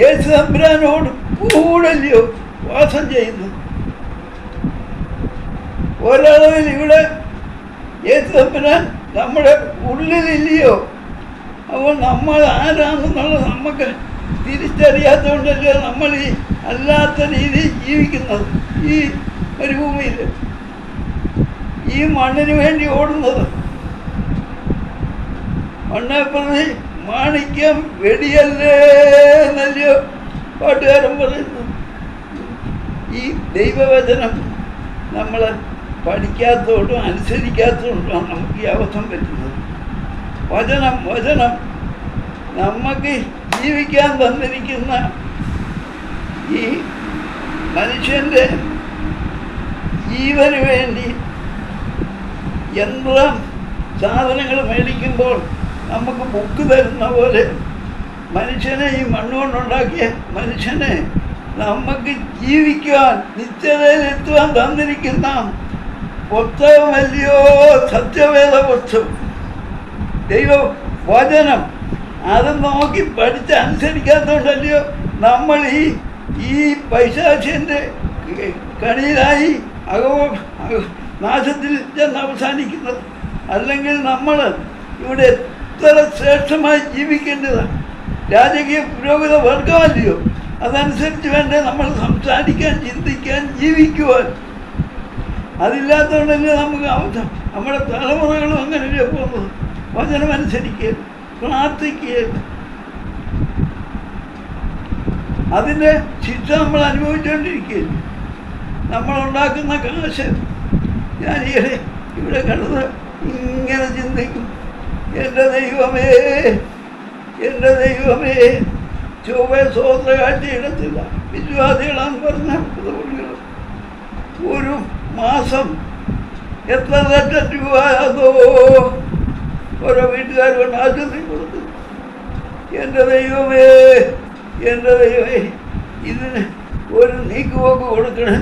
യേശു തമ്പുരാനോട് കൂടല്ലയോ വാസം ചെയ്യുന്നത്? ഒരളവിൽ ഇവിടെ യേശു തമ്പുരാൻ നമ്മുടെ ഉള്ളിലില്ലയോ? അപ്പോൾ നമ്മൾ ആരാണെന്നുള്ളത് നമുക്ക് തിരിച്ചറിയാത്തതുകൊണ്ടല്ലേ നമ്മൾ ഈ അല്ലാത്ത രീതിയിൽ ജീവിക്കുന്നത്. ഈ മരുഭൂമിയിൽ ഈ മണ്ണിന് വേണ്ടി ഓടുന്നത്. മണ്ണെ പ്രതി മാണിക്യം വെടിയല്ലേ എന്നല്ലയോ പാട്ടുകാരൻ പറയുന്നു. ഈ ദൈവവചനം നമ്മൾ പഠിക്കാത്തതുകൊണ്ടും അനുസരിക്കാത്തതുകൊണ്ടാണ് നമുക്ക് ഈ അബദ്ധം പറ്റുന്നത്. വചനം നമുക്ക് ജീവിക്കാൻ തന്നിരിക്കുന്ന ഈ മനുഷ്യൻ്റെ ജീവന് വേണ്ടി സാധനങ്ങൾ മേടിക്കുമ്പോൾ നമുക്ക് ബുക്ക് തരുന്ന പോലെ മനുഷ്യനെ, ഈ മണ്ണുകൊണ്ടുണ്ടാക്കിയ മനുഷ്യനെ നമുക്ക് ജീവിക്കുവാൻ നിത്യതയിലെത്തുവാൻ തന്നിരിക്കുന്ന പുസ്തകമല്ലയോ സത്യവേദ പുസ്തകം, ദൈവവചനം. അത് നോക്കി പഠിച്ച് അനുസരിക്കാത്തതുകൊണ്ടല്ലയോ നമ്മൾ ഈ പൈശാചിൻ്റെ കണിയിലായി നാശത്തിൽ ചെന്ന് അവസാനിക്കുന്നത്. അല്ലെങ്കിൽ നമ്മൾ ഇവിടെ എത്ര ശ്രേഷ്ഠമായി ജീവിക്കേണ്ടതാണ്. രാജകീയ പുരോഗത വർഗമല്ലയോ? അതനുസരിച്ച് വേണ്ടേ നമ്മൾ സംസാരിക്കാൻ, ചിന്തിക്കാൻ, ജീവിക്കുവാൻ. അതില്ലാത്തതുകൊണ്ടല്ലേ നമുക്ക് അവസ്ഥ. നമ്മുടെ തലമുറകളും അങ്ങനെയല്ലേ പോകുന്നത്. വചനമനുസരിക്കുക, പ്രാർത്ഥിക്കുക. അതിൻ്റെ ശിക്ഷ നമ്മൾ അനുഭവിച്ചുകൊണ്ടിരിക്കുകയില്ല. നമ്മളുണ്ടാക്കുന്ന കാശ് ഞാൻ ഇവിടെ കണ്ടത് ഇങ്ങനെ ചിന്തിക്കും, എൻ്റെ ദൈവമേ, എൻ്റെ ദൈവമേ, ചൊവ്വ സ്വോത്ര കാഴ്ച ഇടത്തില്ല. വിശ്വാസികളാന്ന് പറഞ്ഞ പുള്ളികൾ ഒരു മാസം എത്ര ലക്ഷം രൂപ അതോ ഓരോ വീട്ടുകാർ കൊണ്ട് ആശുപത്രി കൊടുത്തു. എൻ്റെ ദൈവമേ, എൻ്റെ ദൈവമേ, ഇതിന് ഒരു നീക്കുപോക്ക് കൊടുക്കണം.